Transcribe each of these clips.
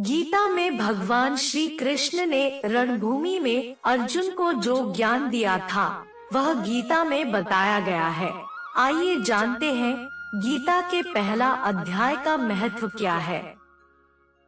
गीता में भगवान श्री कृष्ण ने रणभूमि में अर्जुन को जो ज्ञान दिया था वह गीता में बताया गया है। आइए जानते हैं गीता के पहला अध्याय का महत्व क्या है।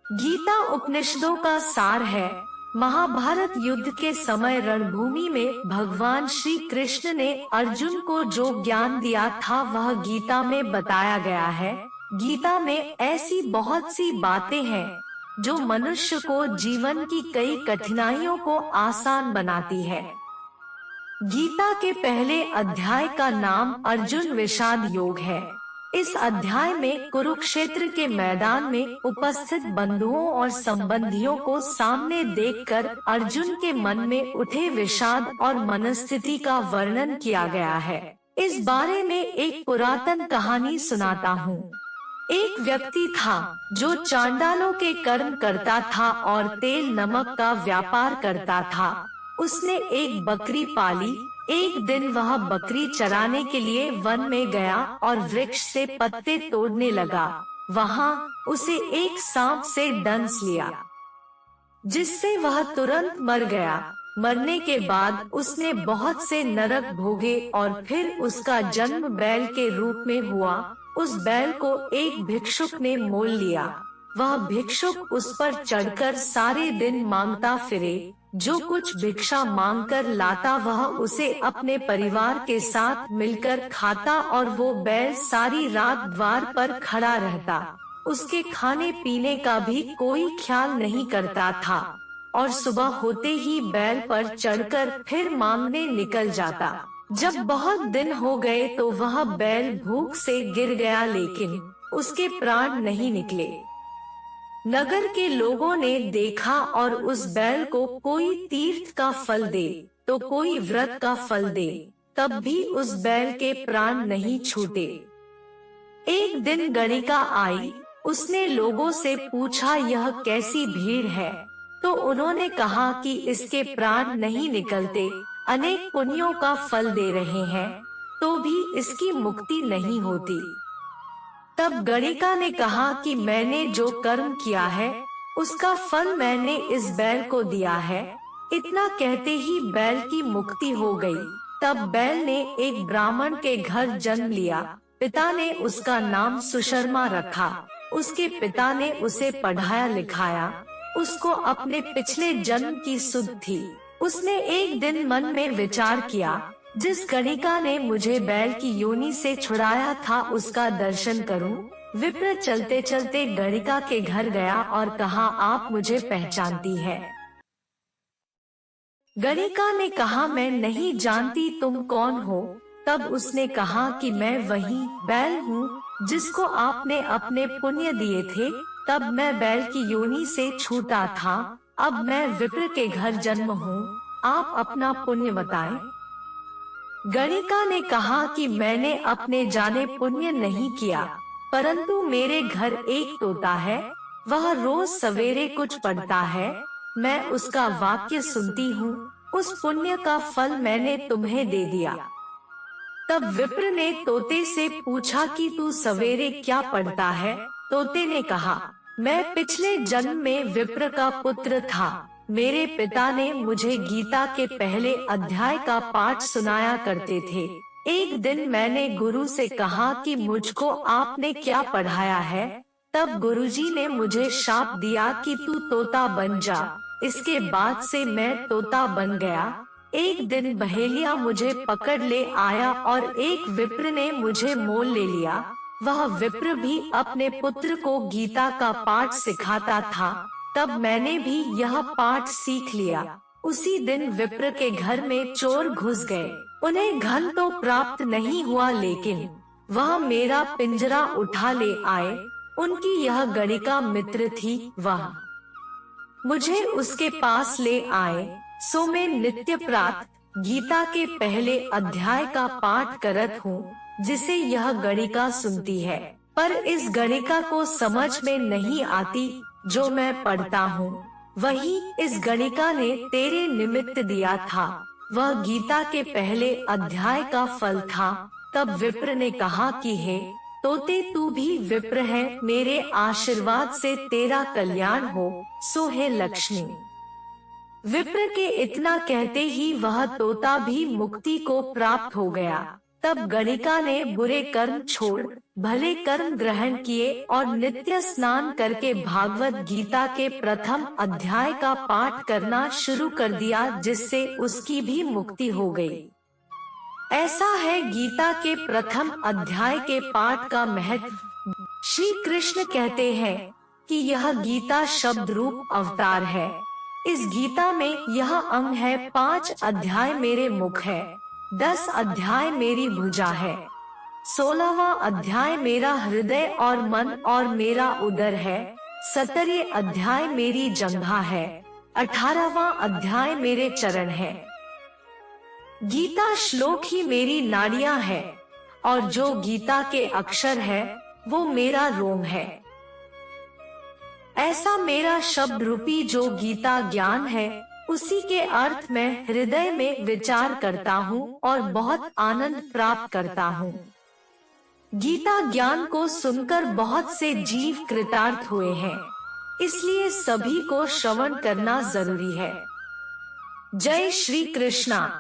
गीता उपनिषदों का सार है। महाभारत युद्ध के समय रणभूमि में भगवान श्री कृष्ण ने अर्जुन को जो ज्ञान दिया था वह गीता में बताया गया है। गीता में ऐसी बहुत सी बातें हैं जो मनुष्य को जीवन की कई कठिनाइयों को आसान बनाती है। गीता के पहले अध्याय का नाम अर्जुन विषाद योग है। इस अध्याय में कुरुक्षेत्र के मैदान में उपस्थित बंधुओं और संबंधियों को सामने देखकर अर्जुन के मन में उठे विषाद और मनस्थिति का वर्णन किया गया है। इस बारे में एक पुरातन कहानी सुनाता हूँ। एक व्यक्ति था जो चांडालों के कर्म करता था और तेल नमक का व्यापार करता था। उसने एक बकरी पाली। एक दिन वह बकरी चराने के लिए वन में गया और वृक्ष से पत्ते तोड़ने लगा। वहाँ उसे एक सांप से डंस लिया, जिससे वह तुरंत मर गया। मरने के बाद उसने बहुत से नरक भोगे और फिर उसका जन्म बैल के रूप में हुआ। उस बैल को एक भिक्षुक ने मोल लिया। वह भिक्षुक उस पर चढ़कर सारे दिन मांगता फिरे। जो कुछ भिक्षा मांगकर लाता वह उसे अपने परिवार के साथ मिलकर खाता और वो बैल सारी रात द्वार पर खड़ा रहता। उसके खाने पीने का भी कोई ख्याल नहीं करता था और सुबह होते ही बैल पर चढ़कर फिर मांगने निकल जाता। जब बहुत दिन हो गए तो वह बैल भूख से गिर गया, लेकिन उसके प्राण नहीं निकले। नगर के लोगों ने देखा और उस बैल को कोई तीर्थ का फल दे तो कोई व्रत का फल दे, तब भी उस बैल के प्राण नहीं छूटे। एक दिन गणिका आई। उसने लोगों से पूछा यह कैसी भीड़ है, तो उन्होंने कहा कि इसके प्राण नहीं निकलते, अनेक पुण्यों का फल दे रहे हैं तो भी इसकी मुक्ति नहीं होती। तब गणिका ने कहा कि मैंने जो कर्म किया है उसका फल मैंने इस बैल को दिया है। इतना कहते ही बैल की मुक्ति हो गई। तब बैल ने एक ब्राह्मण के घर जन्म लिया। पिता ने उसका नाम सुशर्मा रखा। उसके पिता ने उसे पढ़ाया लिखाया। उसको अपने पिछले जन्म की सुध थी। उसने एक दिन मन में विचार किया, जिस गणिका ने मुझे बैल की योनि से छुड़ाया था उसका दर्शन करूं। विप्र चलते चलते गणिका के घर गया और कहा, आप मुझे पहचानती है? गणिका ने कहा, मैं नहीं जानती, तुम कौन हो? तब उसने कहा कि मैं वही बैल हूँ जिसको आपने अपने पुण्य दिए थे। तब मैं बैल की योनि से छूटा था। अब मैं विप्र के घर जन्म हूँ। आप अपना पुण्य बताएं। गणिका ने कहा कि मैंने अपने जाने पुण्य नहीं किया, परंतु मेरे घर एक तोता है। वह रोज सवेरे कुछ पढ़ता है। मैं उसका वाक्य सुनती हूँ। उस पुण्य का फल मैंने तुम्हें दे दिया। तब विप्र ने तोते से पूछा कि तू सवेरे क्या पढ़ता है? तोते ने कहा, मैं पिछले जन्म में विप्र का पुत्र था। मेरे पिता ने मुझे गीता के पहले अध्याय का पाठ सुनाया करते थे। एक दिन मैंने गुरु से कहा कि मुझको आपने क्या पढ़ाया है? तब गुरुजी ने मुझे शाप दिया कि तू तोता बन जा। इसके बाद से मैं तोता बन गया। एक दिन बहेलिया मुझे पकड़ ले आया और एक विप्र ने मुझे मोल ले लिया। वह विप्र भी अपने पुत्र को गीता का पाठ सिखाता था। तब मैंने भी यह पाठ सीख लिया। उसी दिन विप्र के घर में चोर घुस गए। उन्हें धन तो प्राप्त नहीं हुआ, लेकिन वह मेरा पिंजरा उठा ले आए। उनकी यह गणिका मित्र थी। वह मुझे उसके पास ले आए। सो मैं नित्य प्रातः गीता के पहले अध्याय का पाठ करत हूँ, जिसे यह गणिका सुनती है। पर इस गणिका को समझ में नहीं आती जो मैं पढ़ता हूँ। वही इस गणिका ने तेरे निमित्त दिया था। वह गीता के पहले अध्याय का फल था। तब विप्र ने कहा कि हे तोते तू भी विप्र है, मेरे आशीर्वाद से तेरा कल्याण हो, सो है लक्ष्मी। विप्र के इतना कहते ही वह तोता भी मुक्ति को प्राप्त हो गया। तब गणिका ने बुरे कर्म छोड़ भले कर्म ग्रहण किए और नित्य स्नान करके भागवत गीता के प्रथम अध्याय का पाठ करना शुरू कर दिया, जिससे उसकी भी मुक्ति हो गई। ऐसा है गीता के प्रथम अध्याय के पाठ का महत्व। श्री कृष्ण कहते हैं कि यह गीता शब्द रूप अवतार है। इस गीता में यह अंग है, 5 अध्याय मेरे मुख है, 10 अध्याय मेरी भुजा है, 16वां अध्याय मेरा हृदय और मन और मेरा उदर है, 17वें अध्याय मेरी जंघा है, 18वां अध्याय मेरे चरण है। गीता श्लोक ही मेरी नाड़ियां है और जो गीता के अक्षर है वो मेरा रोम है। ऐसा मेरा शब्द रूपी जो गीता ज्ञान है, उसी के अर्थ में हृदय में विचार करता हूँ और बहुत आनंद प्राप्त करता हूँ। गीता ज्ञान को सुनकर बहुत से जीव कृतार्थ हुए हैं, इसलिए सभी को श्रवण करना जरूरी है। जय श्री कृष्णा।